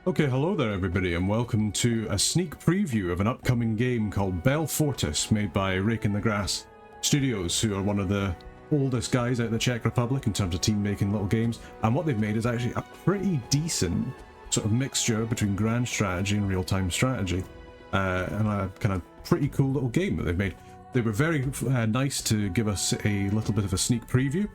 Okay, hello there everybody and welcome to a sneak preview of an upcoming game called Bellfortis, made by Rake in the Grass Studios, who are one of the oldest guys out of the Czech Republic in terms of team making little games. And what they've made is actually a pretty decent sort of mixture between grand strategy and real-time strategy. And a kind of pretty cool little game that they've made. They were very nice to give us a little bit of a sneak preview.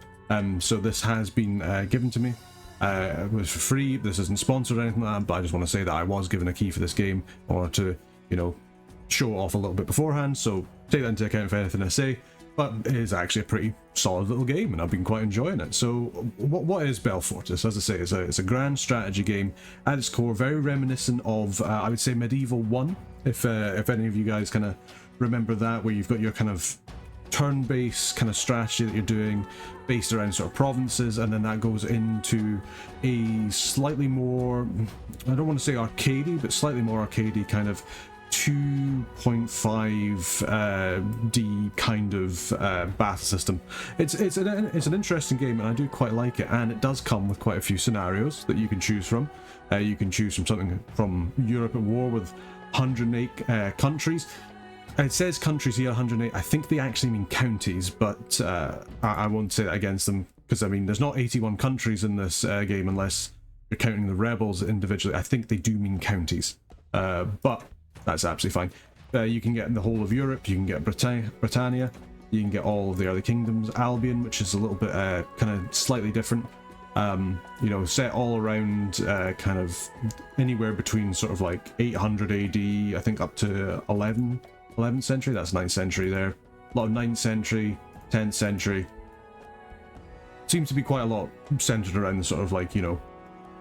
So this has been given to me. It was for free. This isn't sponsored or anything like that, but I just want to say that I was given a key for this game in order to, you know, show it off a little bit beforehand, so take that into account for anything I say. But it is actually a pretty solid little game, and I've been quite enjoying it. So what is Bellfortis? As I say, it's a grand strategy game at its core, very reminiscent of I would say Medieval 1, if any of you guys kind of remember that, where you've got your kind of turn-based kind of strategy that you're doing based around sort of provinces, and then that goes into a slightly more, I don't want to say arcady, but slightly more arcady kind of 2.5D kind of battle system. It's an interesting game, and I do quite like it, and it does come with quite a few scenarios that you can choose from. You can choose from something from Europe at war with 108 countries. It says countries here, 108. I think they actually mean counties, but I won't say that against them, because I mean there's not 81 countries in this game unless you're counting the rebels individually. I think they do mean counties, but that's absolutely fine. You can get the whole of Europe, you can get Britannia, you can get all of the other kingdoms, Albion, which is a little bit kind of slightly different. You know, set all around kind of anywhere between sort of like 800 AD, I think, up to 11th century. That's 9th century there. A lot of 9th century, 10th century. Seems to be quite a lot centered around the sort of like, you know,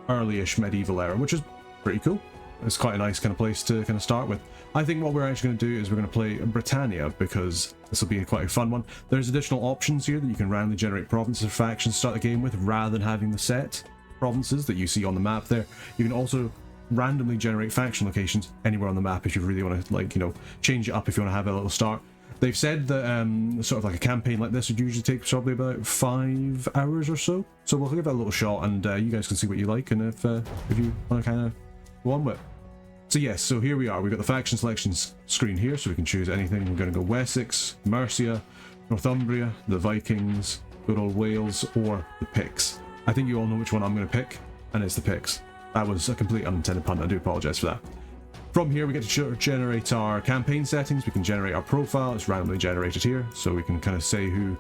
early-ish medieval era, which is pretty cool. It's quite a nice kind of place to kind of start with. I think what we're actually going to do is we're going to play Britannia, because this will be quite a fun one. There's additional options here that you can randomly generate provinces or factions to start the game with, rather than having the set provinces that you see on the map there. You can also randomly generate faction locations anywhere on the map if you really want to, like, you know, change it up if you want to have a little start. They've said that sort of like a campaign like this would usually take probably about 5 hours or so. So we'll give that a little shot, and you guys can see what you like, and if you want to kind of go on with it. So yes, so here we are. We've got the faction selections screen here, so we can choose anything. We're going to go Wessex, Mercia, Northumbria, the Vikings, good old Wales, or the Picts. I think you all know which one I'm going to pick, and it's the Picts. That was a complete unintended pun. I do apologize for that. From here, we get to generate our campaign settings. We can generate our profile. It's randomly generated here, so we can kind of say who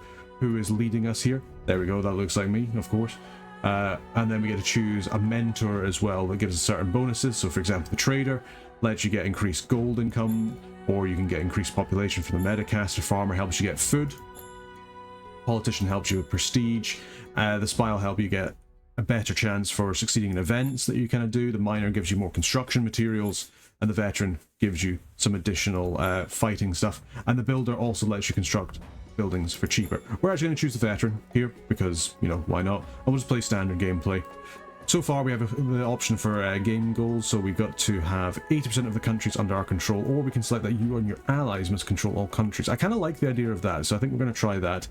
is leading us here. There we go. That looks like me, of course. And then we get to choose a mentor as well that gives us certain bonuses. So for example, the trader lets you get increased gold income, or you can get increased population from the Medicaster. Farmer helps you get food. Politician helps you with prestige. The spy will help you get a better chance for succeeding in events that you kind of do. The miner gives you more construction materials, and the veteran gives you some additional fighting stuff. And the builder also lets you construct buildings for cheaper. We're actually going to choose the veteran here because, you know, why not? And we'll just play standard gameplay. So far we have the option for game goals, so we've got to have 80% of the countries under our control, or we can select that you and your allies must control all countries. I kind of like the idea of that, so I think we're going to try that.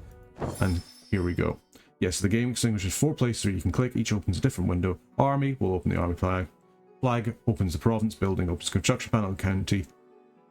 And here we go. Yes, the game extinguishes 4 places where you can click. Each opens a different window. Army will open the army flag. Flag opens the province. Building opens construction panel. County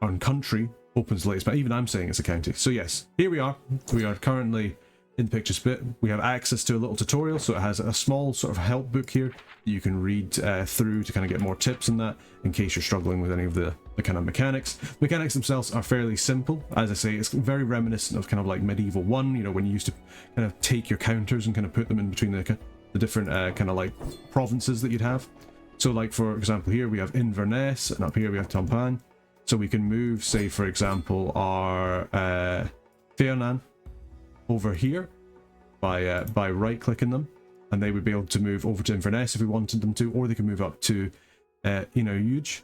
and country opens the latest. But even I'm saying it's a county. So yes, here we are. We are currently in the pictures bit. We have access to a little tutorial, so it has a small sort of help book here that you can read through to kind of get more tips on that in case you're struggling with any of the kind of mechanics. Mechanics themselves are fairly simple. As I say, it's very reminiscent of kind of like Medieval 1, you know, when you used to kind of take your counters and kind of put them in between the different kind of like provinces that you'd have. So like, for example, here we have Inverness, and up here we have Champagne. So we can move, say, for example, our Fernand over here by right-clicking them, and they would be able to move over to Inverness if we wanted them to, or they can move up to Huge.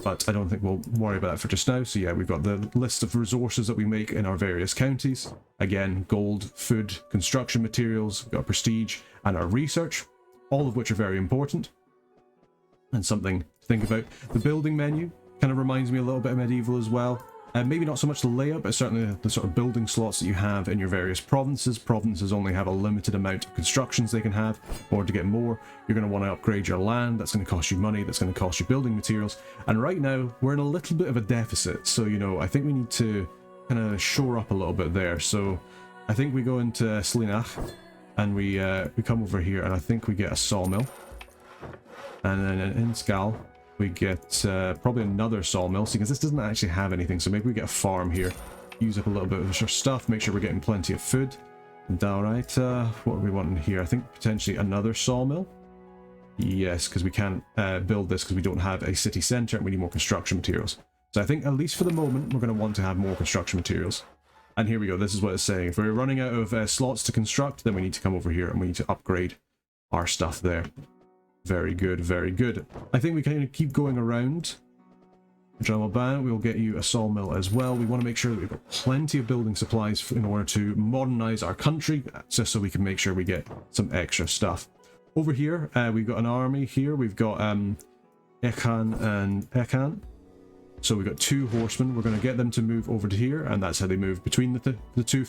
But I don't think we'll worry about that for just now. So yeah, we've got the list of resources that we make in our various counties. Again, gold, food, construction materials, we've got prestige, and our research, all of which are very important. And something to think about. The building menu kind of reminds me a little bit of Medieval as well. Maybe not so much the layout, but certainly the sort of building slots that you have in your various provinces. Provinces only have a limited amount of constructions they can have. In order to get more, you're going to want to upgrade your land. That's going to cost you money. That's going to cost you building materials. And right now, we're in a little bit of a deficit. So, you know, I think we need to kind of shore up a little bit there. So I think we go into Slinach and we come over here, and I think we get a sawmill. And then in Skal, we get probably another sawmill, because this doesn't actually have anything, so maybe we get a farm here, use up a little bit of our stuff, make sure we're getting plenty of food. And alright, what are we wanting here? I think potentially another sawmill. Yes, because we can't build this because we don't have a city centre and we need more construction materials. So I think at least for the moment we're going to want to have more construction materials. And here we go, this is what it's saying. If we're running out of slots to construct, then we need to come over here and we need to upgrade our stuff there. Very good, very good. I think we can keep going around. Jamalban, we'll get you a sawmill as well. We want to make sure that we've got plenty of building supplies in order to modernize our country, just so we can make sure we get some extra stuff. Over here, we've got an army here. We've got Ekhan and Ekhan. So we've got 2 horsemen. We're going to get them to move over to here, and that's how they move between the two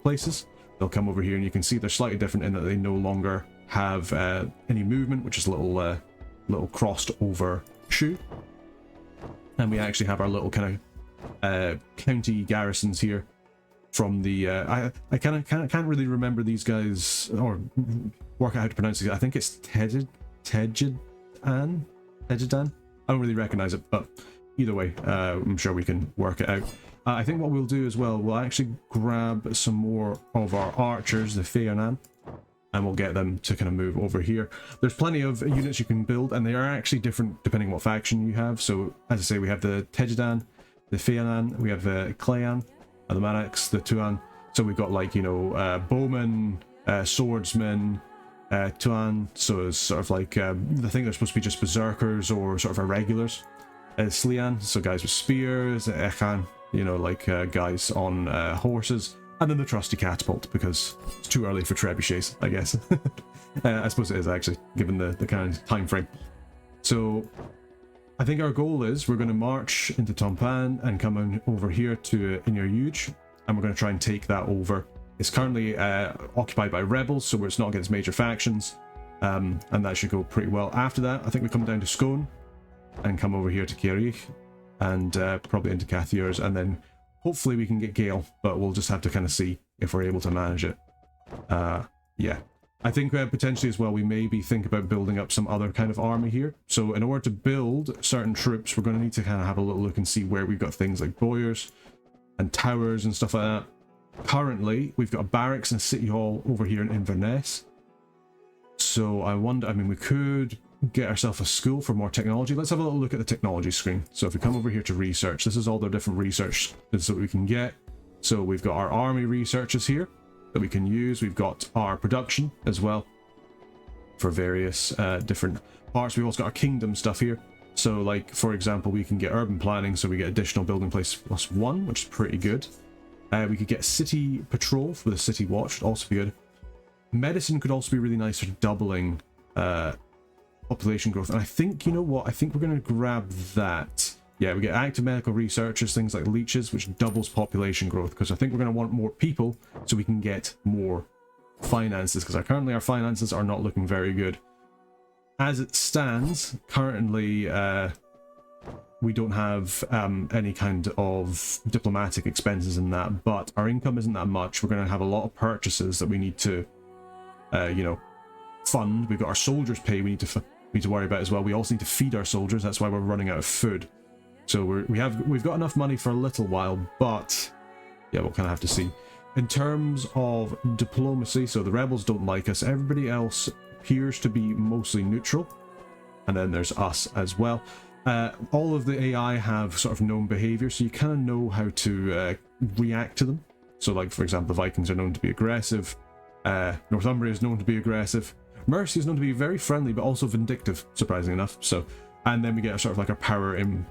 places. They'll come over here, and you can see they're slightly different in that they no longer have any movement, which is a little crossed over shoe. And we actually have our little kind of county garrisons here from the I can't really remember these guys or work out how to pronounce it. I think it's Tejidan. I don't really recognize it, but either way, I'm sure we can work it out. I think what we'll do as well, we'll actually grab some more of our archers, the Feonan, and we'll get them to kind of move over here. There's plenty of units you can build, and they are actually different depending on what faction you have. So, as I say, we have the Tejidan, the Feonan, we have the Klayan, the Maraks, the Tuan. So we've got, like, you know, bowmen, swordsmen, Tuan. So it's sort of like, I think they're supposed to be just berserkers or sort of irregulars. Slian, so guys with spears, Ekhan, you know, like guys on horses. And then the trusty catapult, because it's too early for trebuchets, I guess. I suppose it is, actually, given the kind of time frame. So I think our goal is we're going to march into Tompan and come on over here to Inyar, and we're going to try and take that over. It's currently occupied by rebels, so it's not against major factions, and that should go pretty well. After that, I think we come down to Scone and come over here to Kierich and probably into Cathiers, and then hopefully we can get Gale, but we'll just have to kind of see if we're able to manage it. Yeah. I think potentially as well, we maybe think about building up some other kind of army here. So in order to build certain troops, we're going to need to kind of have a little look and see where we've got things like boyars and towers and stuff like that. Currently, we've got a barracks and a city hall over here in Inverness. So I wonder, I mean, we could get ourselves a school for more technology. Let's have a little look at the technology screen. So if we come over here to research, this is all the different research that we can get. So we've got our army researches here that we can use. We've got our production as well for various different parts. We've also got our kingdom stuff here. So, like, for example, we can get urban planning, so we get additional building place +1, which is pretty good. We could get city patrol for the city watch, would also be good. Medicine could also be really nice for doubling population growth, and I think, you know what, I think we're going to grab that. Yeah, we get active medical researchers, things like leeches, which doubles population growth, because I think we're going to want more people so we can get more finances, because currently our finances are not looking very good. As it stands, currently we don't have any kind of diplomatic expenses in that, but our income isn't that much. We're going to have a lot of purchases that we need to, you know, fund. We've got our soldiers' pay we need to worry about as well. We also need to feed our soldiers. That's why we're running out of food. So we've got enough money for a little while, but yeah, we'll kind of have to see. In terms of diplomacy, so the rebels don't like us. Everybody else appears to be mostly neutral, and then there's us as well. All of the AI have sort of known behavior, so you kind of know how to react to them. So, like, for example, the Vikings are known to be aggressive. Northumbria is known to be aggressive. Mercia is known to be very friendly, but also vindictive, surprisingly enough. So, and then we get sort of like our power in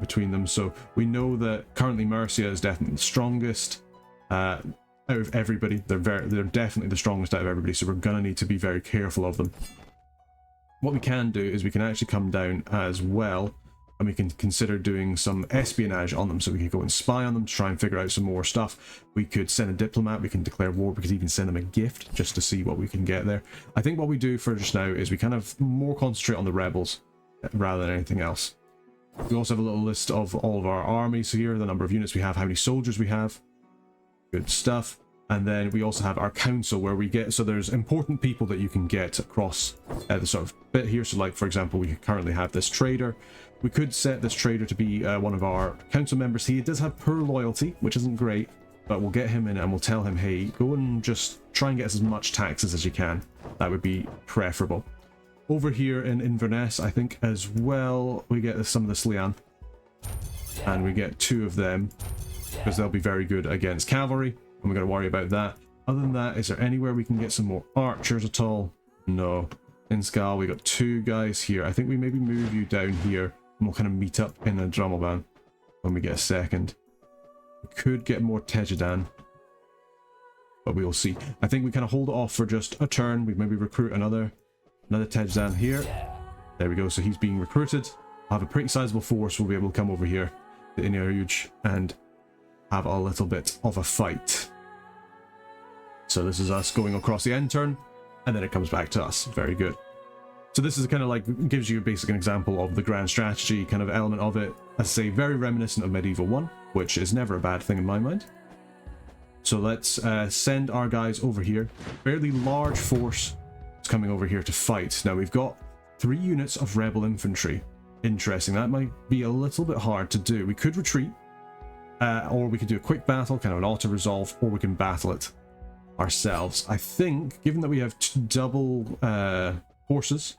between them. So we know that currently Mercia is definitely the strongest out of everybody. They're definitely the strongest out of everybody. So we're gonna need to be very careful of them. What we can do is we can actually come down as well, and we can consider doing some espionage on them. So we could go and spy on them to try and figure out some more stuff. We could send a diplomat, we can declare war, we could even send them a gift just to see what we can get there. I think what we do for just now is we kind of more concentrate on the rebels rather than anything else. We also have a little list of all of our armies here, the number of units we have, how many soldiers we have. Good stuff. And then we also have our council where we get, so there's important people that you can get across the sort of bit here. So like, for example, we currently have this trader. We could set this trader to be one of our council members. He does have poor loyalty, which isn't great, but we'll get him in and we'll tell him, hey, go and just try and get us as much taxes as you can. That would be preferable. Over here in Inverness, I think as well, we get some of the Slian. And we get 2 of them because they'll be very good against cavalry. And we're going to worry about that. Other than that, is there anywhere we can get some more archers at all? No. In Skal, we got 2 guys here. I think we maybe move you down here and we'll kind of meet up in the Drummelban when we get a second. We could get more Tejadan, but we will see. I think we kind of hold it off for just a turn. We maybe recruit another Tejadan here. There we go. So he's being recruited. I'll have a pretty sizable force. We'll be able to come over here to Inariuj and have a little bit of a fight. So this is us going across the end turn, and then it comes back to us. Very good. So this is kind of like, gives you a basic example of the grand strategy kind of element of it. As I say, very reminiscent of Medieval 1, which is never a bad thing in my mind. So let's send our guys over here. Fairly large force is coming over here to fight. Now we've got 3 units of rebel infantry. Interesting. That might be a little bit hard to do. We could retreat, or we could do a quick battle, kind of an auto-resolve, or we can battle it ourselves. I think, given that we have double horses,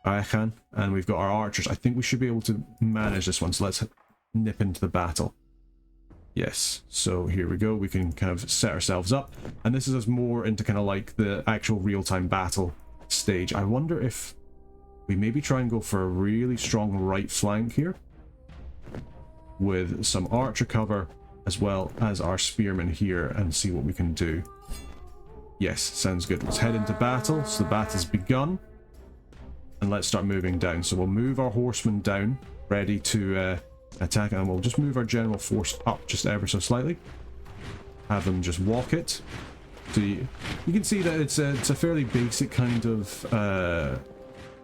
and we've got our archers, I think we should be able to manage this one. So let's nip into the battle. Yes, so here we go. We can kind of set ourselves up, and this is us more into kind of like the actual real-time battle stage. I wonder if we maybe try and go for a really strong right flank here with some archer cover as well as our spearmen here and see what we can do. Yes, sounds good. Let's head into battle. So the battle's begun, and let's start moving down. So we'll move our horsemen down, ready to attack, and we'll just move our general force up just ever so slightly. Have them just walk it. So you can see that it's a fairly basic kind of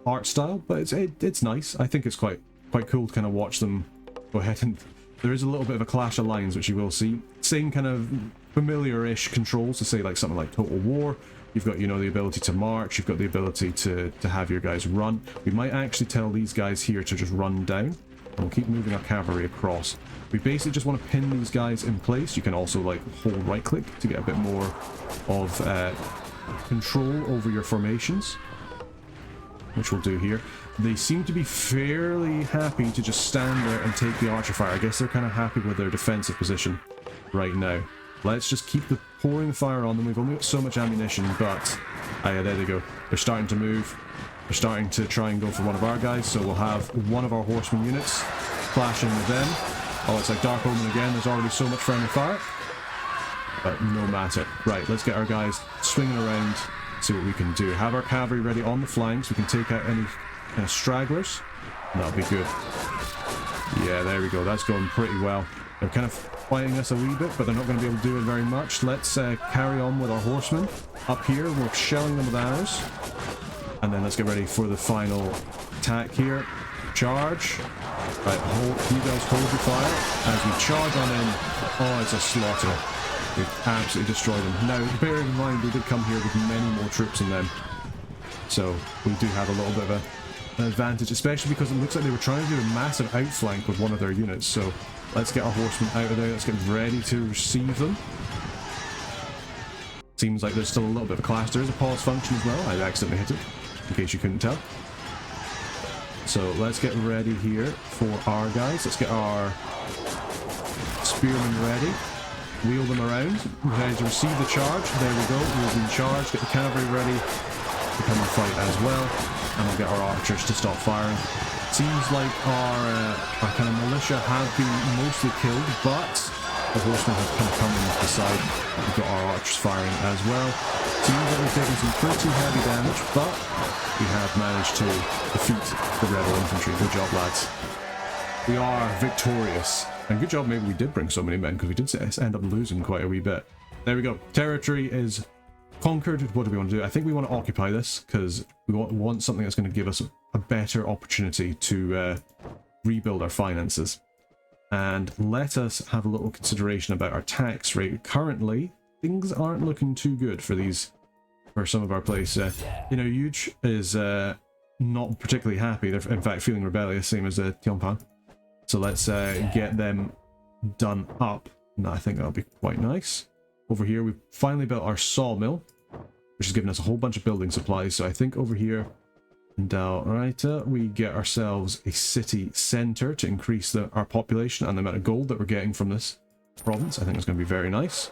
art style, but it's nice. I think it's quite cool to kind of watch them go ahead, and there is a little bit of a clash of lines, which you will see. Same kind of familiar-ish controls to say like something like Total War. You've got, you know, the ability to march, you've got the ability to have your guys run. We might actually tell these guys here to just run down, and we'll keep moving our cavalry across. We basically just want to pin these guys in place. You can also like hold right click to get a bit more of control over your formations, which we'll do here. They seem to be fairly happy to just stand there and take the archer fire. I guess they're kind of happy with their defensive position right now. Let's just keep the pouring fire on them. We've only got so much ammunition, but yeah, there they go. They're starting to move. They're starting to try and go for one of our guys, so we'll have one of our horseman units clashing with them. Oh, it's like Dark Omen again. There's already so much friendly fire, but no matter. Right, let's get our guys swinging around, see what we can do. Have our cavalry ready on the flanks. We can take out any kind of stragglers, and that'll be good. Yeah, there we go. That's going pretty well. They're kind of fighting us a wee bit, but they're not going to be able to do it very much. Let's carry on with our horsemen up here. We're shelling them with arrows, and then let's get ready for the final attack here. Charge. Right, you guys hold your fire as we charge on in. Oh, it's a slaughter. We've absolutely destroyed them. Now, bear in mind, we did come here with many more troops than them, so we do have a little bit of an advantage, especially because it looks like they were trying to do a massive outflank with one of their units. So let's get our horsemen out of there. Let's get ready to receive them. Seems like there's still a little bit of a clash. There is a pause function as well. I accidentally hit it, in case you couldn't tell. So let's get ready here for our guys. Let's get our spearmen ready. Wheel them around. Ready to receive the charge. There we go. We've been charged. Get the cavalry ready to come and fight as well. And we'll get our archers to stop firing. Seems like our kind of militia have been mostly killed, but the horsemen have kind of come in the side. We've got our archers firing as well. Seems like we've taken some pretty heavy damage, but we have managed to defeat the rebel infantry. Good job, lads. We are victorious. And good job maybe we did bring so many men, because we did end up losing quite a wee bit. There we go. Territory is conquered. What do we want to do? I think we want to occupy this, because we want something that's going to give us a better opportunity to rebuild our finances. And let us have a little consideration about our tax rate. Currently, things aren't looking too good for some of our places. You know, Huge is not particularly happy. They're in fact feeling rebellious, same as Tianpan. So let's get them done up. And I think that'll be quite nice. Over here, we've finally built our sawmill, which has given us a whole bunch of building supplies. So I think over here in Dalraita, we get ourselves a city centre to increase our population and the amount of gold that we're getting from this province. I think it's going to be very nice.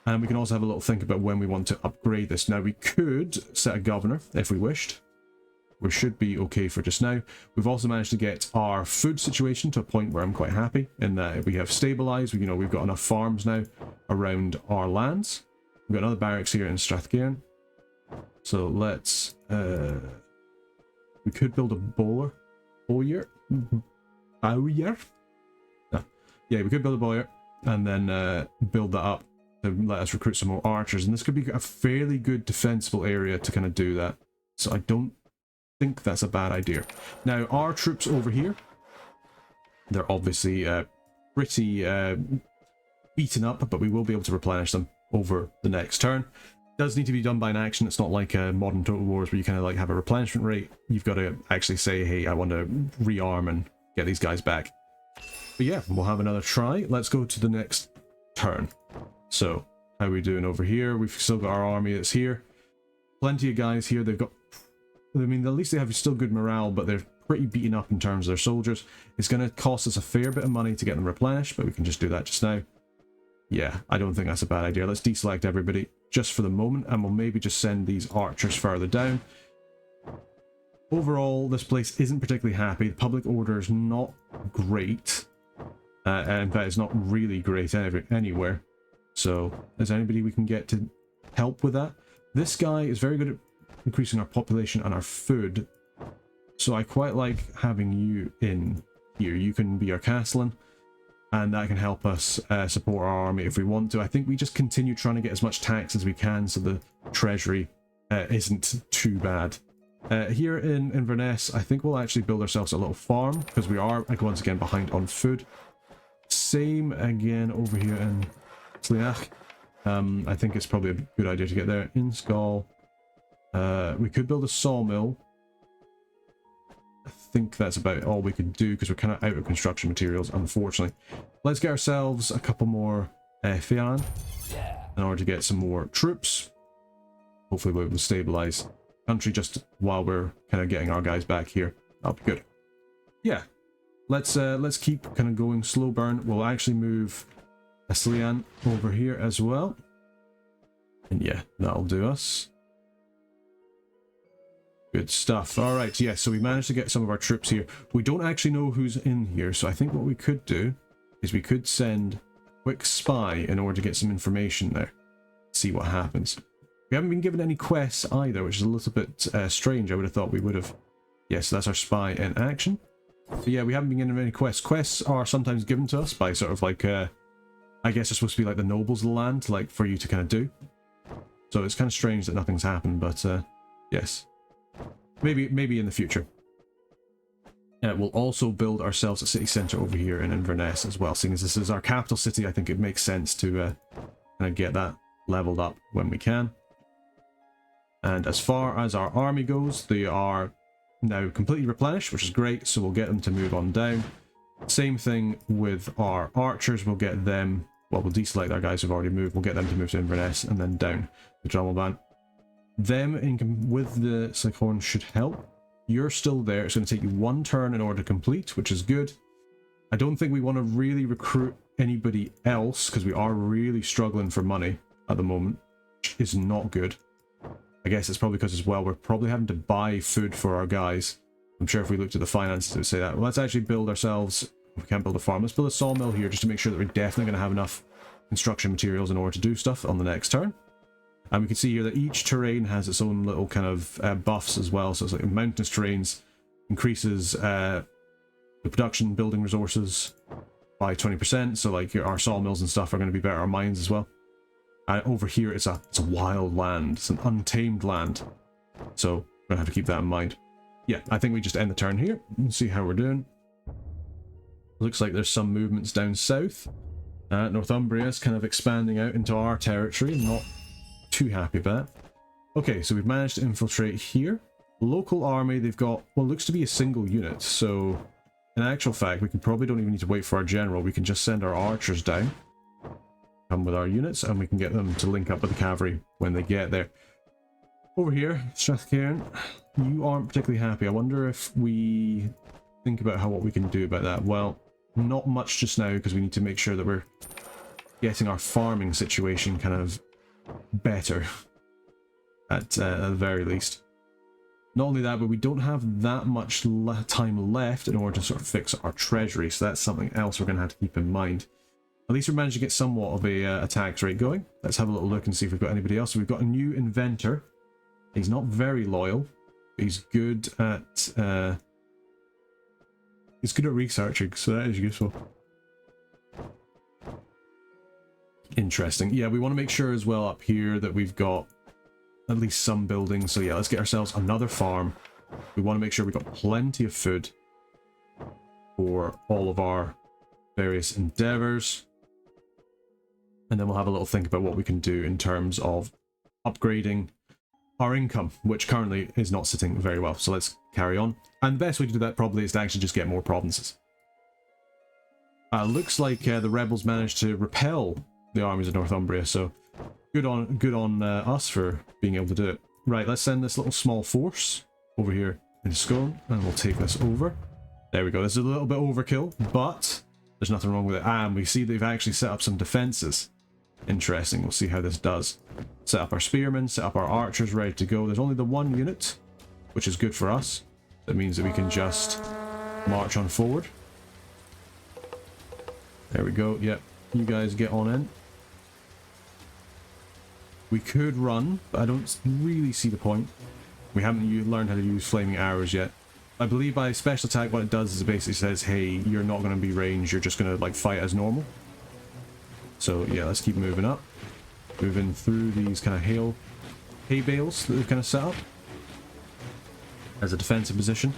And we can also have a little think about when we want to upgrade this. Now, we could set a governor if we wished. We should be okay for just now. We've also managed to get our food situation to a point where I'm quite happy in that we have stabilized. You know, we've got enough farms now around our lands. We've got another barracks here in Strathcairn. So let's we could build a bowyer. Yeah, we could build a bowyer and then build that up to let us recruit some more archers. And this could be a fairly good defensible area to kind of do that. So I don't think that's a bad idea. Now, our troops over here, they're obviously pretty beaten up, but we will be able to replenish them over the next turn. It does need to be done by an action. It's not like modern Total Wars where you kind of like have a replenishment rate. You've got to actually say, hey, I want to rearm and get these guys back. But yeah, we'll have another try. Let's go to the next turn. So, how are we doing over here? We've still got our army that's here. Plenty of guys here. They've got, I mean, at least they have still good morale, but they're pretty beaten up in terms of their soldiers. It's going to cost us a fair bit of money to get them replenished, but we can just do that just now. Yeah, I don't think that's a bad idea. Let's deselect everybody just for the moment, and we'll maybe just send these archers further down. Overall, this place isn't particularly happy. The public order is not great. In fact, it's not really great anywhere. So, is there anybody we can get to help with that? This guy is very good at increasing our population and our food. So I quite like having you in here. You can be our castellan, and that can help us support our army if we want to. I think we just continue trying to get as much tax as we can so the treasury isn't too bad. Here in Inverness, I think we'll actually build ourselves a little farm, because we are, like, once again behind on food. Same again over here in Slieach. I think it's probably a good idea to get there. In Skull, we could build a sawmill. I think that's about all we could do, because we're kind of out of construction materials, unfortunately. Let's get ourselves a couple more Fian in order to get some more troops. Hopefully we'll be able to stabilize the country just while we're kind of getting our guys back here. That'll be good. Yeah, let's keep kind of going slow burn. We'll actually move Aslian over here as well. And yeah, that'll do us. Good stuff. All right, yeah, so we managed to get some of our troops here. We don't actually know who's in here, so I think what we could do is we could send a quick spy in order to get some information there. See what happens. We haven't been given any quests either, which is a little bit strange. I would have thought we would have. Yeah, so that's our spy in action. But yeah, we haven't been given any quests. Quests are sometimes given to us by sort of like, I guess it's supposed to be like the nobles of the land, like for you to kind of do. So it's kind of strange that nothing's happened, but yes. Maybe in the future. We'll also build ourselves a city centre over here in Inverness as well. Seeing as this is our capital city, I think it makes sense to kind of get that leveled up when we can. And as far as our army goes, they are now completely replenished, which is great, so we'll get them to move on down. Same thing with our archers. We'll get them, well, we'll deselect our guys who've already moved. We'll get them to move to Inverness and then down the Drummelban. Them with the Cyclone should help. You're still there. It's going to take you one turn in order to complete, which is good. I don't think we want to really recruit anybody else, because we are really struggling for money at the moment, which is not good. I guess it's probably because as well we're probably having to buy food for our guys. I'm sure if we looked at the finances it would say that. Well, let's actually build ourselves, we can't build a farm, let's build a sawmill here just to make sure that we're definitely going to have enough construction materials in order to do stuff on the next turn. And we can see here that each terrain has its own little kind of buffs as well. So it's like mountainous terrains increases the production building resources by 20%, so like our sawmills and stuff are going to be better, our mines as well. Over here it's a wild land, it's an untamed land, so we're going to have to keep that in mind. Yeah, I think we just end the turn here and see how we're doing. Looks like there's some movements down south. Northumbria is kind of expanding out into our territory. I'm not too happy about that. Okay, so we've managed to infiltrate here. Local army, they've got, well, looks to be a single unit, so in actual fact, we probably don't even need to wait for our general. We can just send our archers down, come with our units, and we can get them to link up with the cavalry when they get there. Over here, Strathcairn, you aren't particularly happy. I wonder if we think about what we can do about that. Well, not much just now, because we need to make sure that we're getting our farming situation kind of better, at the very least. Not only that, but we don't have that much time left in order to sort of fix our treasury, so that's something else we're going to have to keep in mind. At least we're managing to get somewhat of a tax rate going. Let's have a little look and see if we've got anybody else. So we've got a new inventor. He's not very loyal. He's good at researching, so that is useful. Interesting. Yeah, we want to make sure as well up here that we've got at least some buildings. So yeah, let's get ourselves another farm. We want to make sure we've got plenty of food for all of our various endeavors. And then we'll have a little think about what we can do in terms of upgrading our income, which currently is not sitting very well. So let's carry on. And the best way to do that probably is to actually just get more provinces. Looks like the rebels managed to repel the armies of Northumbria, so good on us for being able to do it. Right, let's send this little small force over here into Scone, and we'll take this over. There we go. This is a little bit overkill, but there's nothing wrong with it. And we see they've actually set up some defenses. Interesting. We'll see how this does. Set up our spearmen, set up our archers ready to go. There's only the one unit, which is good for us. That means that we can just march on forward. There we go. Yep, you guys get on in. We could run, but I don't really see the point. We haven't learned how to use flaming arrows yet. I believe by special attack what it does is it basically says, hey, you're not going to be ranged, you're just going to like fight as normal. So yeah, let's keep moving up. Moving through these kind of hay bales that they've kind of set up as a defensive position.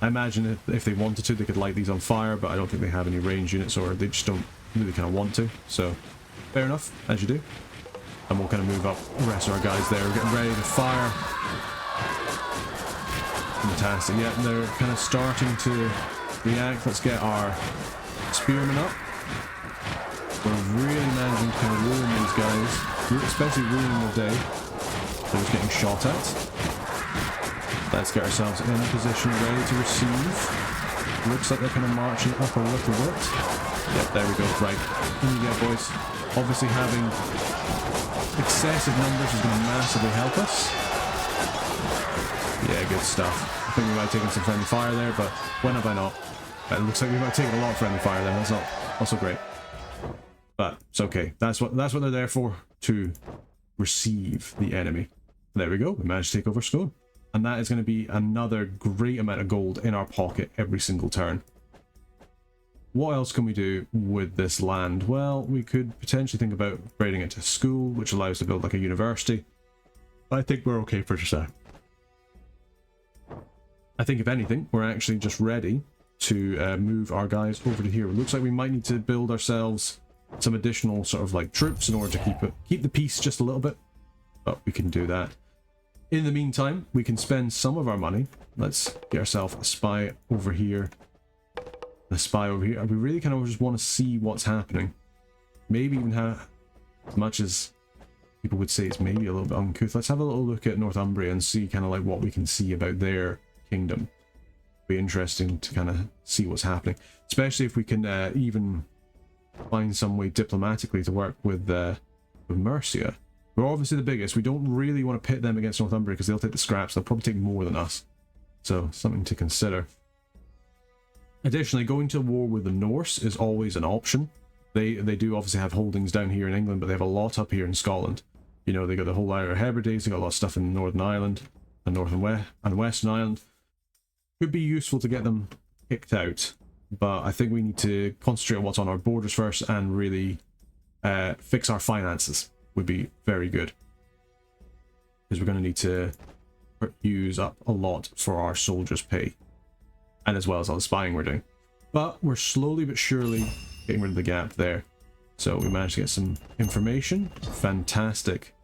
I imagine if they wanted to, they could light these on fire, but I don't think they have any range units, or they just don't really kind of want to. So fair enough, as you do. And we'll kind of move up the rest of our guys there. We're getting ready to fire. Fantastic. Yeah, they're kind of starting to react. Let's get our spearmen up. We're really managing to kind of ruin these guys, especially ruining their day. They're just getting shot at. Let's get ourselves in position, ready to receive. Looks like they're kind of marching up a little bit. Yep, there we go. Right, in you go, boys. Obviously having excessive numbers is going to massively help us. Yeah, good stuff. I think we might have taken some friendly fire there, but when have I not? It looks like we might have taken a lot of friendly fire there. That's not also great. But it's okay. That's what they're there for, to receive the enemy. There we go. We managed to take over Scone. And that is going to be another great amount of gold in our pocket every single turn. What else can we do with this land? Well, we could potentially think about upgrading it to school, which allows us to build like a university. I think we're okay for just that. I think if anything, we're actually just ready to move our guys over to here. It looks like we might need to build ourselves some additional sort of like troops in order to keep the peace just a little bit, but we can do that. In the meantime, we can spend some of our money. Let's get ourselves a spy over here. A spy over here. We really kind of just want to see what's happening. Maybe even have, as much as people would say it's maybe a little bit uncouth, let's have a little look at Northumbria and see kind of like what we can see about their kingdom. Be interesting to kind of see what's happening, especially if we can even find some way diplomatically to work with Mercia. We're obviously the biggest. We don't really want to pit them against Northumbria because they'll take the scraps. They'll probably take more than us. So, something to consider. Additionally, going to war with the Norse is always an option. They do obviously have holdings down here in England, but they have a lot up here in Scotland. You know, they got the whole Irish Hebrides, they got a lot of stuff in Northern Ireland, and Western Ireland. Could be useful to get them kicked out but I think we need to concentrate on what's on our borders first and really fix our finances. Would be very good, because we're going to need to use up a lot for our soldiers' pay, and as well as all the spying we're doing. But we're slowly but surely getting rid of the gap there. So we managed to get some information. Fantastic.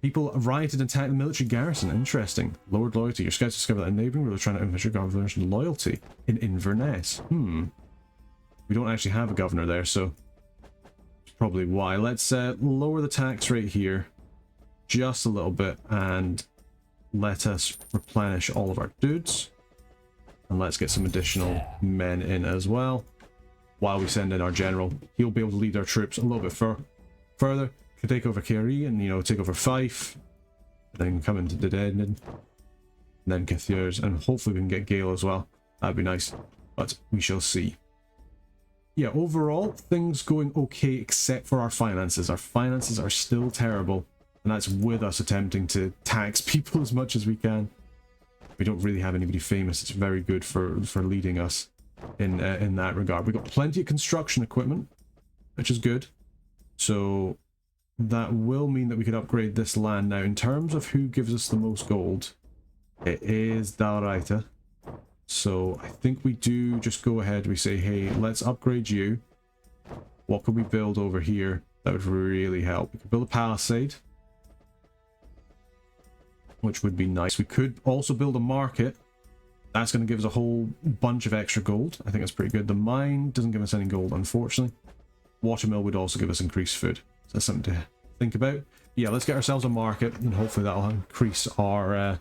People rioted and attacked the military garrison. Interesting. Lowered loyalty. Your scouts discovered that a neighboring ruler trying to infiltrate governors loyalty in Inverness. We don't actually have a governor there, so that's probably why. Let's lower the tax rate here just a little bit and let us replenish all of our dudes. And let's get some additional men in as well. While we send in our general, he'll be able to lead our troops a little bit further. Could take over Kerry and, you know, take over Fife. Then come into Dead and then Cathiers, and hopefully we can get Gale as well. That'd be nice, but we shall see. Yeah, overall, things going okay except for our finances. Our finances are still terrible, and that's with us attempting to tax people as much as we can. We don't really have anybody famous. It's very good for leading us in that regard. We've got plenty of construction equipment, which is good. So that will mean that we could upgrade this land. Now, in terms of who gives us the most gold, it is Dalraita. So I think we do just go ahead. We say, hey, let's upgrade you. What could we build over here that would really help? We could build a palisade, which would be nice. We could also build a market. That's going to give us a whole bunch of extra gold. I think that's pretty good. The mine doesn't give us any gold, unfortunately. Watermill would also give us increased food. So that's something to think about. Yeah, let's get ourselves a market, and hopefully that'll increase our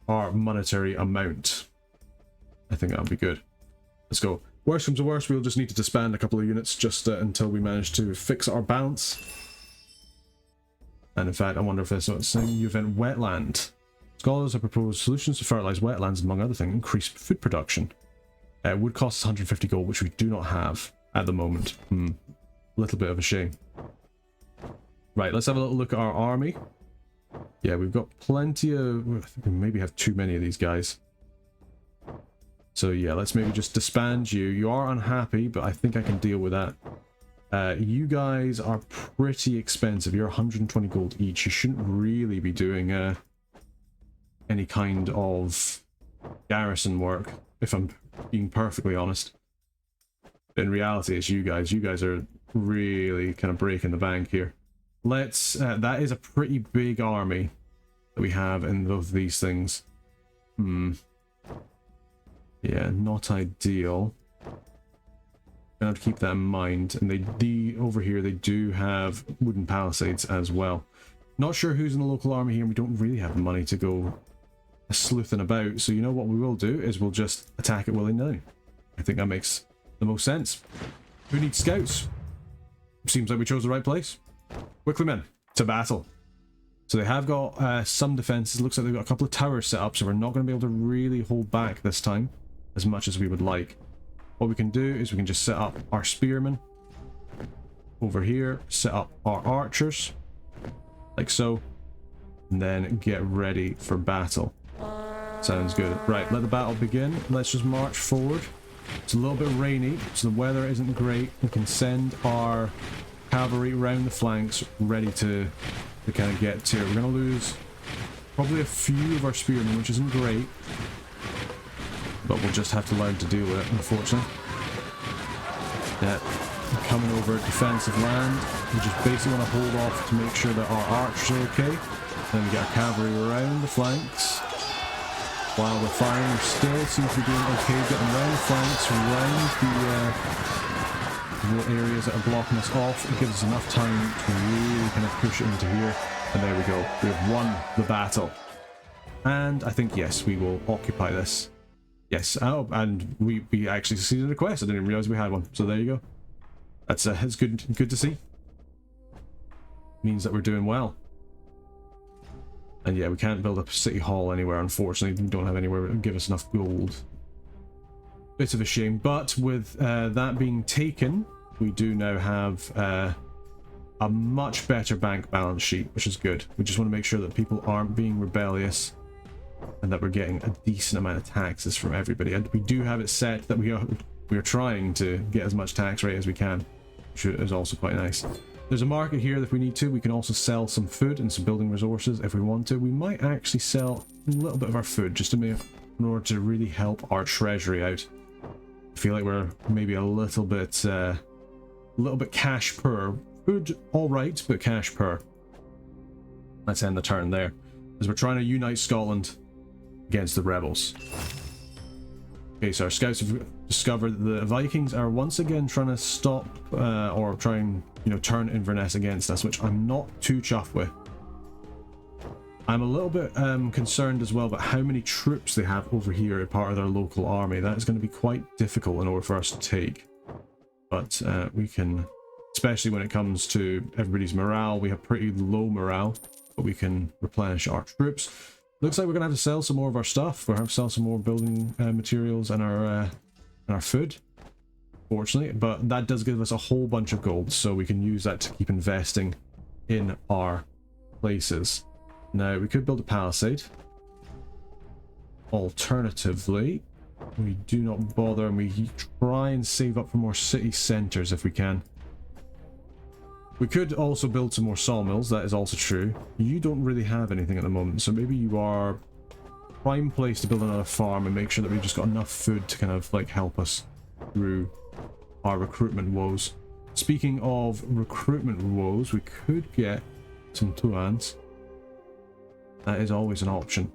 monetary amount. I think that'll be good. Let's go. Worst comes to worst, we'll just need to disband a couple of units just until we manage to fix our balance. And in fact, I wonder if there's something you event wetland. Scholars have proposed solutions to fertilize wetlands, among other things, increase food production. It would cost 150 gold, which we do not have at the moment. Little bit of a shame. Right, let's have a little look at our army. Yeah, we've got plenty of... I think we maybe have too many of these guys. So yeah, let's maybe just disband you. You are unhappy, but I think I can deal with that. You guys are pretty expensive. You're 120 gold each. You shouldn't really be doing any kind of garrison work, if I'm being perfectly honest. In reality, it's you guys. You guys are really kind of breaking the bank here. Let's... that is a pretty big army that we have in both of these things. Yeah, not ideal. Gonna have to keep that in mind. And over here, they do have wooden palisades as well. Not sure who's in the local army here, and we don't really have the money to go sleuthing about. So you know what we will do is we'll just attack it willy-nilly. I think that makes the most sense. Who needs scouts? Seems like we chose the right place. Quickly, men, to battle. So they have got some defenses. Looks like they've got a couple of towers set up, so we're not going to be able to really hold back this time as much as we would like. What we can do is we can just set up our spearmen over here, set up our archers, like so, and then get ready for battle. Sounds good. Right, let the battle begin. Let's just march forward. It's a little bit rainy, so the weather isn't great. We can send our cavalry round the flanks, ready to kind of get to it. We're going to lose probably a few of our spearmen, which isn't great, but we'll just have to learn to deal with it, unfortunately. Yeah, coming over defensive land, we just basically want to hold off to make sure that our archers are okay. Then we get our cavalry around the flanks. While we're firing, we still seem to be doing okay, getting around the flanks, around the areas that are blocking us off. It gives us enough time to really kind of push it into here. And there we go. We have won the battle. And I think, yes, we will occupy this. Yes, oh, and we actually succeeded in a quest. I didn't even realize we had one. So there you go. That's it's good to see. Means that we're doing well. And yeah, we can't build a city hall anywhere, unfortunately. We don't have anywhere that would give us enough gold. Bit of a shame, but with that being taken, we do now have a much better bank balance sheet, which is good. We just want to make sure that people aren't being rebellious and that we're getting a decent amount of taxes from everybody. And we do have it set that we are trying to get as much tax rate as we can, which is also quite nice. There's a market here that if we need to. We can also sell some food and some building resources if we want to. We might actually sell a little bit of our food just to make, in order to really help our treasury out. I feel like we're maybe a little bit cash poor. Food all right, but cash poor. Let's end the turn there, as we're trying to unite Scotland against the rebels. Okay, so our scouts have discovered that the Vikings are once again trying to stop or try and, you know, turn Inverness against us, which I'm not too chuffed with. I'm a little bit concerned as well about how many troops they have over here as part of their local army. That is going to be quite difficult in order for us to take. But we can, especially when it comes to everybody's morale, we have pretty low morale, but we can replenish our troops. Looks like we're gonna have to sell some more of our stuff. We'll have to sell some more building materials and our food, fortunately. But that does give us a whole bunch of gold, so we can use that to keep investing in our places. Now we could build a palisade. Alternatively, we do not bother and we try and save up for more city centers if we can. We could also build some more sawmills, that is also true. You don't really have anything at the moment, so maybe you are prime place to build another farm and make sure that we've just got enough food to kind of like help us through our recruitment woes. Speaking of recruitment woes, we could get some Tuans. That is always an option.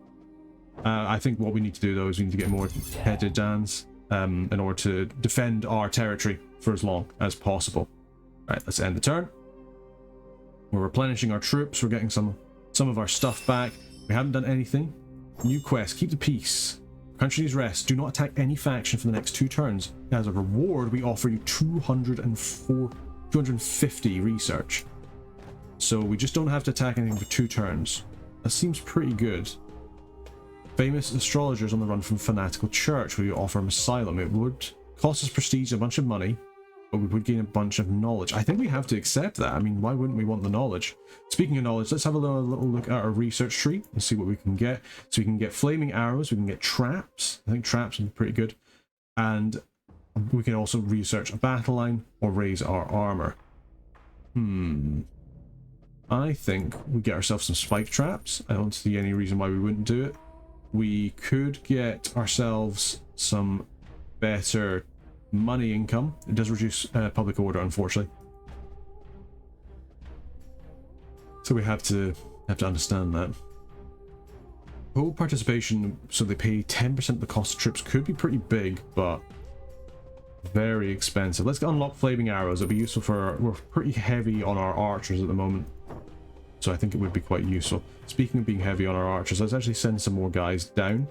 I think what we need to do though is we need to get more Hedidans in order to defend our territory for as long as possible. Right, let's end the turn. We're replenishing our troops. We're getting some of our stuff back. We haven't done anything. New quest: keep the peace. Country needs rest. Do not attack any faction for the next 2 turns. As a reward, we offer you 250 research. So we just don't have to attack anything for 2 turns. That seems pretty good. Famous astrologers on the run from fanatical church. We offer them asylum. It would cost us prestige and a bunch of money, but we would gain a bunch of knowledge. I think we have to accept that. I mean, why wouldn't we want the knowledge? Speaking of knowledge, let's have a little look at our research tree and see what we can get. So we can get flaming arrows, we can get traps. I think traps would be pretty good. And we can also research a battle line or raise our armor. I think we get ourselves some spike traps. I don't see any reason why we wouldn't do it. We could get ourselves some better money income. It does reduce public order, unfortunately. So we have to understand that. Full participation, so they pay 10% of the cost of trips, could be pretty big, but very expensive. Let's unlock flaming arrows. It'll be useful for... We're pretty heavy on our archers at the moment, so I think it would be quite useful. Speaking of being heavy on our archers, let's actually send some more guys down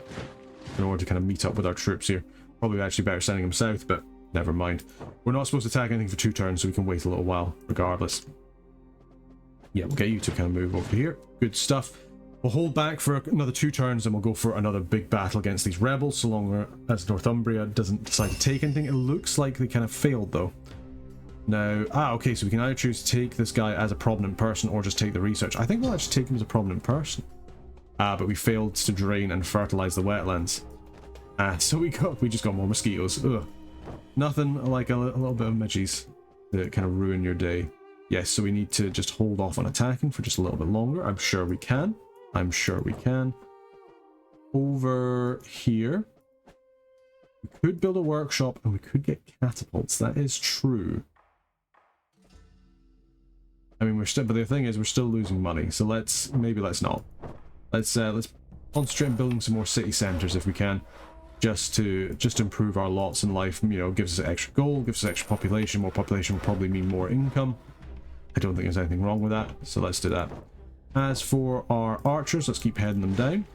in order to kind of meet up with our troops here. Probably actually better sending them south, but never mind. We're not supposed to attack anything for 2 turns, so we can wait a little while regardless. Yeah, we'll get you to kind of move over here. Good stuff. We'll hold back for another 2 turns and we'll go for another big battle against these rebels, so long as Northumbria doesn't decide to take anything. It looks like they kind of failed though. Now, okay, so we can either choose to take this guy as a prominent person or just take the research. I think we'll actually take him as a prominent person. But we failed to drain and fertilize the wetlands. So we just got more mosquitoes. Ugh. Nothing like a little bit of midges that kind of ruin your day. Yes, so we need to just hold off on attacking for just a little bit longer. I'm sure we can. Over here, we could build a workshop and we could get catapults. That is true. I mean, but the thing is, we're still losing money. So let's not. Let's concentrate on building some more city centers if we can, just to improve our lots in life. You know, gives us extra gold, gives us extra population. More population will probably mean more income. I don't think there's anything wrong with that, so let's do that. As for our archers, let's keep heading them down.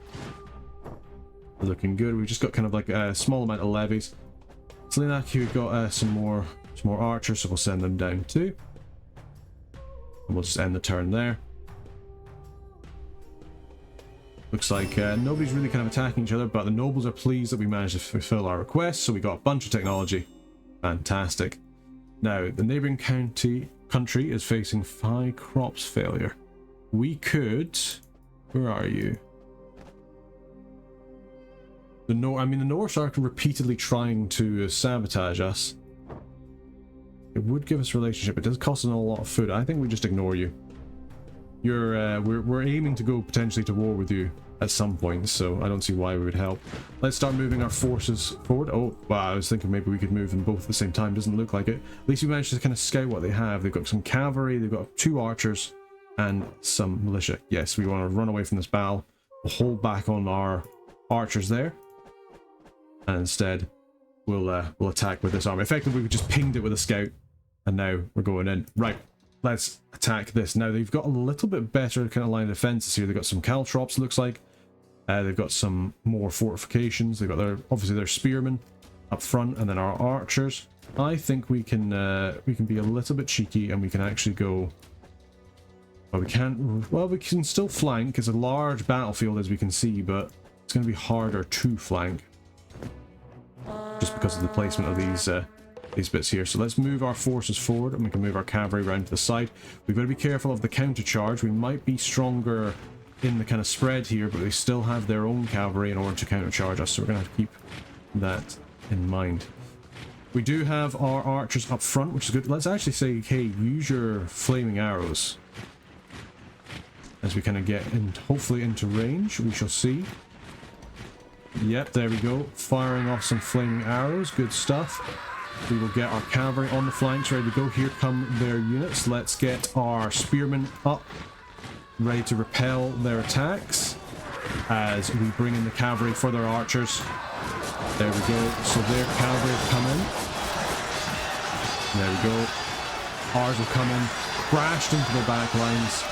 They're looking good. We've just got kind of like a small amount of levies. Slinaki, we've got some more archers, so we'll send them down too. And we'll just end the turn there. Looks like nobody's really kind of attacking each other, but the nobles are pleased that we managed to fulfill our request, so we got a bunch of technology. Fantastic. Now, the neighboring country is facing 5 crops failure. We could... Where are you? The Norse are repeatedly trying to sabotage us. It would give us a relationship. It does cost us a lot of food. I think we just ignore you. We're aiming to go potentially to war with you at some point, so I don't see why we would help. Let's start moving our forces forward. Oh, wow, I was thinking maybe we could move them both at the same time. Doesn't look like it. At least we managed to kind of scout what they have. They've got some cavalry, they've got 2 archers, and some militia. Yes, we want to run away from this battle. We'll hold back on our archers there, and instead we'll attack with this army. Effectively, we just pinged it with a scout, and now we're going in. Right. Let's attack this. Now, they've got a little bit better kind of line of defenses here. They've got some caltrops, looks like. They've got some more fortifications. They've got obviously their spearmen up front, and then our archers. I think we can be a little bit cheeky, and we can actually go... Well, we can't... Well, we can still flank. It's a large battlefield, as we can see, but it's going to be harder to flank. Just because of the placement of these bits here. So let's move our forces forward, and we can move our cavalry around to the side. We've got to be careful of the counter charge. We might be stronger in the kind of spread here, but they still have their own cavalry in order to counter charge us, so we're going to have to keep that in mind. We do have our archers up front, which is good. Let's actually say, hey, use your flaming arrows as we kind of get in, hopefully into range. We shall see. Yep, there we go, firing off some flaming arrows. Good stuff. We will get our cavalry on the flanks ready to go. Here come their units. Let's get our spearmen up, ready to repel their attacks as we bring in the cavalry for their archers. There we go. So their cavalry have come in. There we go. Ours will come in, crashed into their back lines.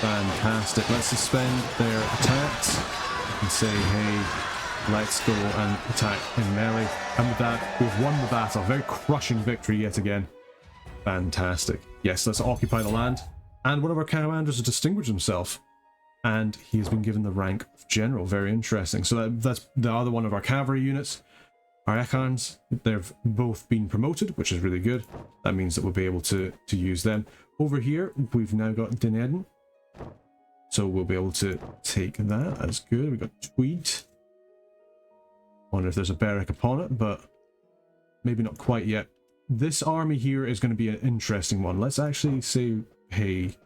Fantastic. Let's suspend their attacks and say, hey, let's go and attack in melee. And with that, we've won the battle. Very crushing victory yet again. Fantastic. Yes, let's occupy the land. And one of our commanders has distinguished himself, and he has been given the rank of general. Very interesting. So that's the other one of our cavalry units. Our Ekhans, they've both been promoted, which is really good. That means that we'll be able to use them. Over here, we've now got Dunedin. So we'll be able to take that. That's good. We've got Tweed. Wonder if there's a barrack upon it, but maybe not quite yet. This army here is going to be an interesting one. Let's actually say, hey,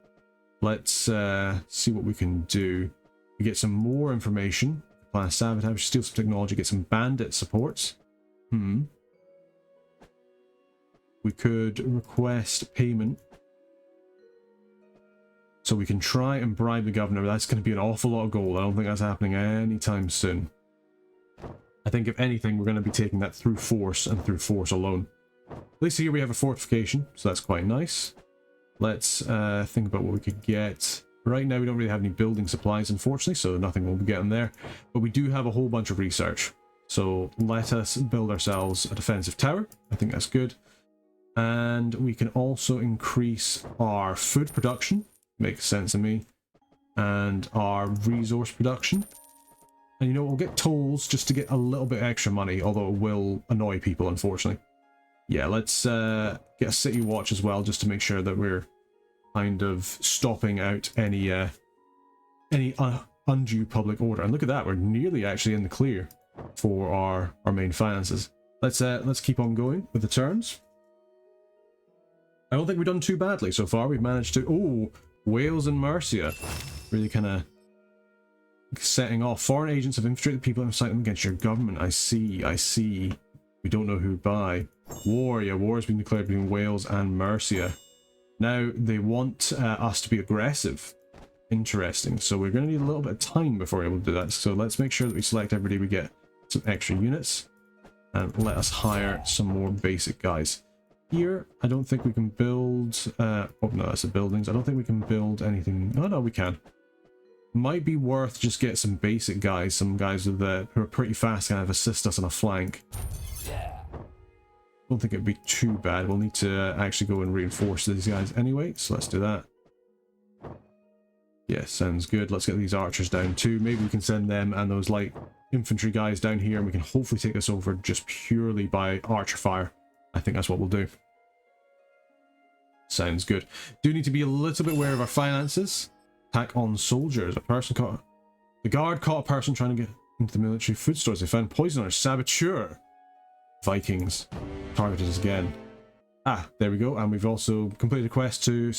let's see what we can do. We get some more information. Plan sabotage, steal some technology, get some bandit supports. We could request payment, so we can try and bribe the governor. That's going to be an awful lot of gold. I don't think that's happening anytime soon. I think if anything, we're going to be taking that through force and through force alone. At least here we have a fortification, so that's quite nice. Let's think about what we could get. Right now we don't really have any building supplies, unfortunately, so nothing will be getting there. But we do have a whole bunch of research. So let us build ourselves a defensive tower. I think that's good. And we can also increase our food production. Makes sense to me. And our resource production. And you know, we'll get tolls just to get a little bit extra money, although it will annoy people, unfortunately. Yeah, let's get a city watch as well, just to make sure that we're kind of stopping out any undue public order. And look at that, we're nearly actually in the clear for our main finances. Let's keep on going with the turns. I don't think we've done too badly so far. We've managed to... Oh, Wales and Mercia. Really kind of setting off. Foreign agents have infiltrated people and incite them against your government. I see, I see. We don't know who by. War, yeah, war has been declared between Wales and Mercia. Now, they want us to be aggressive. Interesting. So we're going to need a little bit of time before we're able to do that. So let's make sure that we select everybody, we get some extra units. And let us hire some more basic guys. Here, I don't think we can build... oh, no, that's the buildings. I don't think we can build anything... Oh, no, we can. Might be worth just get some basic guys. Some guys with, who are pretty fast, kind of assist us on a flank. Don't think it'd be too bad. We'll need to actually go and reinforce these guys anyway, so let's do that. Yeah, sounds good. Let's get these archers down too. Maybe we can send them and those light infantry guys down here, and we can hopefully take this over just purely by archer fire. I think that's what we'll do. Sounds good. Do need to be a little bit aware of our finances. Attack on soldiers. A person caught... The guard caught a person trying to get... into the military food stores. They found poison on our saboteur. Vikings targeted us again. Ah, there we go. And we've also completed a quest to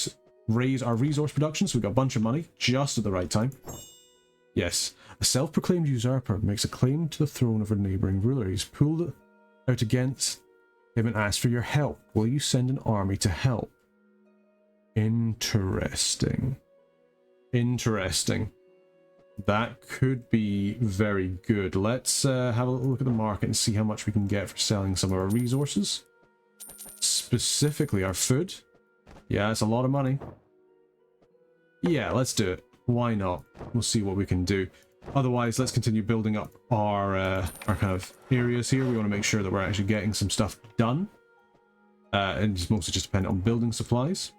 raise our resource production, so we've got a bunch of money just at the right time. Yes, a self-proclaimed usurper makes a claim to the throne of a neighbouring ruler. He's pulled out against him and asked for your help. Will you send an army to help? Interesting. Interesting. That could be very good. Let's have a look at the market and see how much we can get for selling some of our resources. Specifically our food. Yeah, it's a lot of money. Yeah, let's do it. Why not? We'll see what we can do. Otherwise, let's continue building up our kind of areas here. We want to make sure that we're actually getting some stuff done. And it's mostly just dependent on building supplies.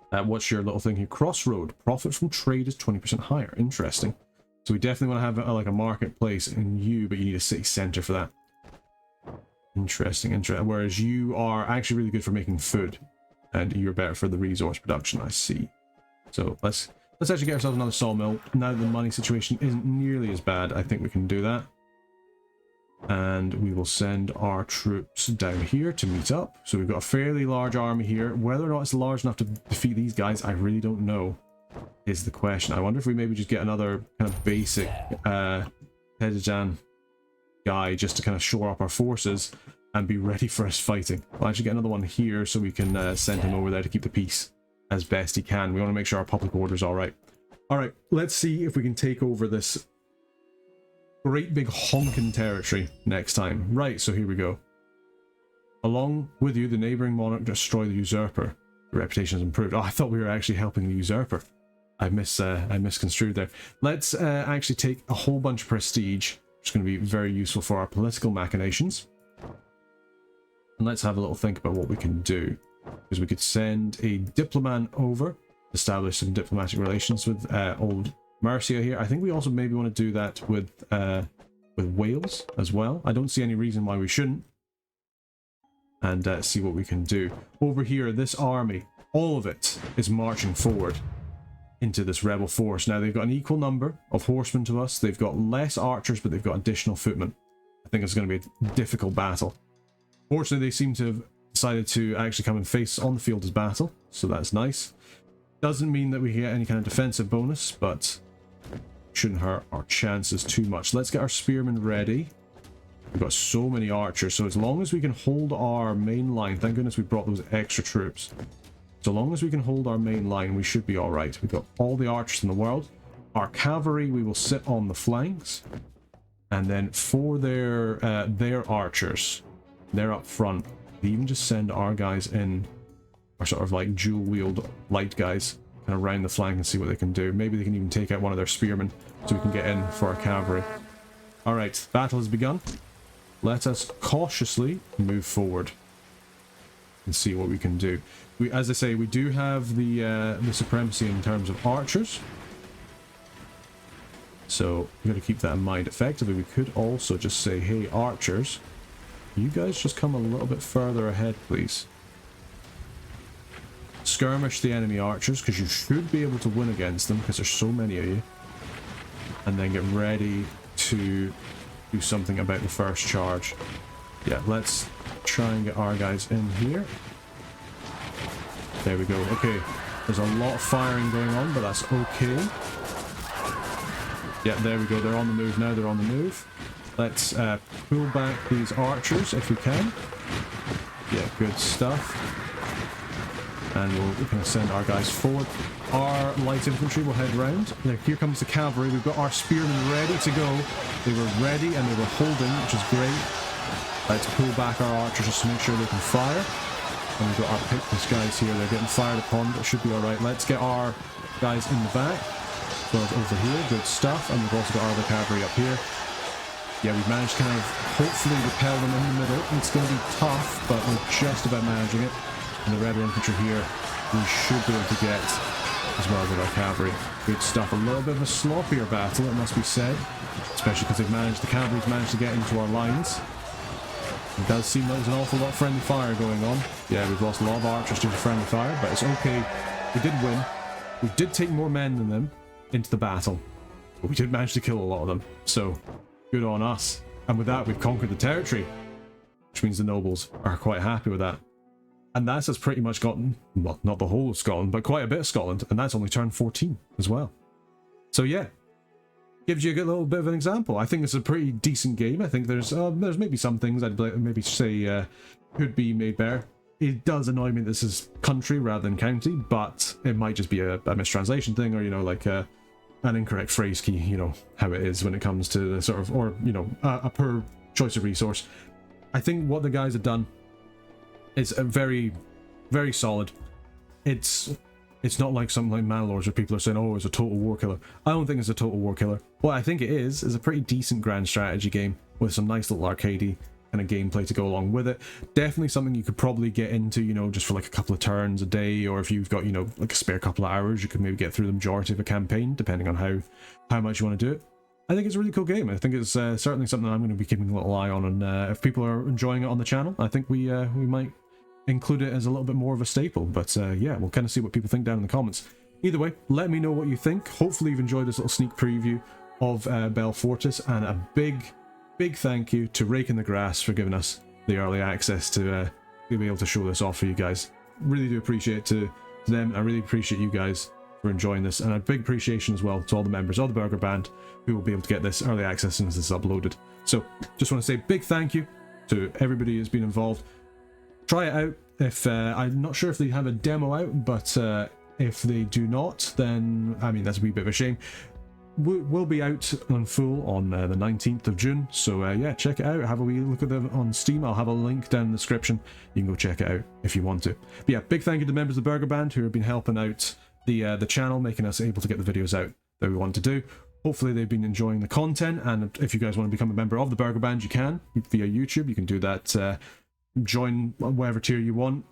What's your little thing here? Crossroad. Profit from trade is 20% higher. Interesting. So we definitely want to have like a marketplace in you, but you need a city center for that. Interesting. Whereas you are actually really good for making food, and you're better for the resource production. I see. So let's actually get ourselves another sawmill. Now that the money situation isn't nearly as bad, I think we can do that. And we will send our troops down here to meet up. So we've got a fairly large army here. Whether or not it's large enough to defeat these guys, I really don't know, is the question. I wonder if we maybe just get another kind of basic Hedajan guy just to kind of shore up our forces and be ready for us fighting. We'll actually get another one here so we can send him over there to keep the peace as best he can. We want to make sure our public order is alright. Alright, let's see if we can take over this great big honking territory next time. Right, so here we go. Along with you, the neighbouring monarch destroy the usurper. The reputation has improved. Oh, I thought we were actually helping the usurper. I misconstrued there. Let's actually take a whole bunch of prestige, which is going to be very useful for our political machinations. And let's have a little think about what we can do. Because we could send a diplomat over, establish some diplomatic relations with old Mercia here. I think we also maybe want to do that with Wales as well. I don't see any reason why we shouldn't. And see what we can do. Over here, this army, all of it is marching forward into this rebel force. Now, they've got an equal number of horsemen to us. They've got less archers, but they've got additional footmen. I think it's going to be a difficult battle. Fortunately, they seem to have decided to actually come and face on the field as battle, so that's nice. Doesn't mean that we get any kind of defensive bonus, but shouldn't hurt our chances too much. Let's get our spearmen ready. We've got so many archers, so as long as we can hold our main line, thank goodness we brought those extra troops. So long as we can hold our main line, we should be alright. We've got all the archers in the world. Our cavalry, we will sit on the flanks. And then for their archers, they're up front. They even just send our guys in, our sort of like dual-wield light guys, kind of round the flank and see what they can do. Maybe they can even take out one of their spearmen so we can get in for our cavalry. Alright, battle has begun. Let us cautiously move forward and see what we can do. As I say, we do have the supremacy in terms of archers. So we've got to keep that in mind. Effectively, we could also just say, hey, archers, you guys just come a little bit further ahead, please. Skirmish the enemy archers, because you should be able to win against them, because there's so many of you. And then get ready to do something about the first charge. Yeah, let's try and get our guys in here. There we go. Okay, there's a lot of firing going on, but that's okay. Yeah, there we go. They're on the move now. They're on the move. Let's pull back these archers if we can. Yeah, good stuff. And we'll kind of send our guys forward. Our light infantry will head round. Now, here comes the cavalry. We've got our spearmen ready to go. They were ready and they were holding, which is great. Let's pull back our archers just to make sure they can fire. And we've got our Pictus guys here. They're getting fired upon, but it should be alright. Let's get our guys in the back. So over here, good stuff. And we've also got our other cavalry up here. Yeah, we've managed to kind of hopefully repel them in the middle. It's going to be tough, but we're just about managing it. And the rebel infantry here, we should be able to get, as well as with our cavalry. Good stuff. A little bit of a sloppier battle, it must be said. Especially because the cavalry's managed to get into our lines. It does seem like there's an awful lot of friendly fire going on. Yeah, we've lost a lot of archers due to friendly fire, but it's okay. We did win. We did take more men than them into the battle. but we did manage to kill a lot of them, so good on us. And with that, we've conquered the territory, which means the nobles are quite happy with that. And that's us pretty much gotten, well, not the whole of Scotland, but quite a bit of Scotland, and that's only turn 14 as well. So yeah, gives you a good little bit of an example. I think it's a pretty decent game. I think there's maybe some things I'd maybe say could be made better. It does annoy me this is country rather than county, but it might just be a mistranslation thing, or, you know, like an incorrect phrase key, you know, how it is when it comes to the sort of, or, you know, a poor choice of resource. I think what the guys have done is a very, very solid. It's not like something like Manlords where people are saying, oh, it's a total war killer. I don't think it's a total war killer. What I think it is a pretty decent grand strategy game with some nice little arcadey kind of gameplay to go along with it. Definitely something you could probably get into, you know, just for like a couple of turns a day, or if you've got, you know, like a spare couple of hours, you could maybe get through the majority of a campaign, depending on how much you want to do it. I think it's a really cool game. I think it's certainly something I'm going to be keeping a little eye on, and if people are enjoying it on the channel, I think we might include it as a little bit more of a staple. But yeah, we'll kind of see what people think down in the comments. Either way, let me know what you think. Hopefully you've enjoyed this little sneak preview of Bellfortis, and a big thank you to Rake in the Grass for giving us the early access to be able to show this off for you guys. Really do appreciate it to them. I really appreciate you guys for enjoying this, and a big appreciation as well to all the members of the Burger Band who will be able to get this early access as soon as this is uploaded. So just want to say big thank you to everybody who's been involved. Try it out. If I'm not sure if they have a demo out, but if they do not, then I mean, that's a wee bit of a shame. We'll be out on full on the 19th of June, so yeah, check it out. Have a wee look at them on Steam. I'll have a link down in the description. You can go check it out if you want to. But yeah, big thank you to the members of the Burger Band who have been helping out the channel, making us able to get the videos out that we want to do. Hopefully they've been enjoying the content, and if you guys want to become a member of the Burger Band, you can via YouTube. You can do that. Join whatever tier you want.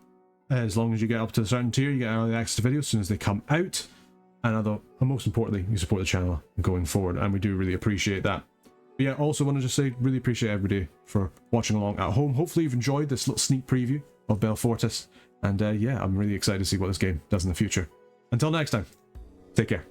As long as you get up to a certain tier, you get early access to videos as soon as they come out. And most importantly, you support the channel going forward, and we do really appreciate that. But yeah, also want to just say, really appreciate everybody for watching along at home. Hopefully you've enjoyed this little sneak preview of Bellfortis, and yeah, I'm really excited to see what this game does in the future. Until next time, take care.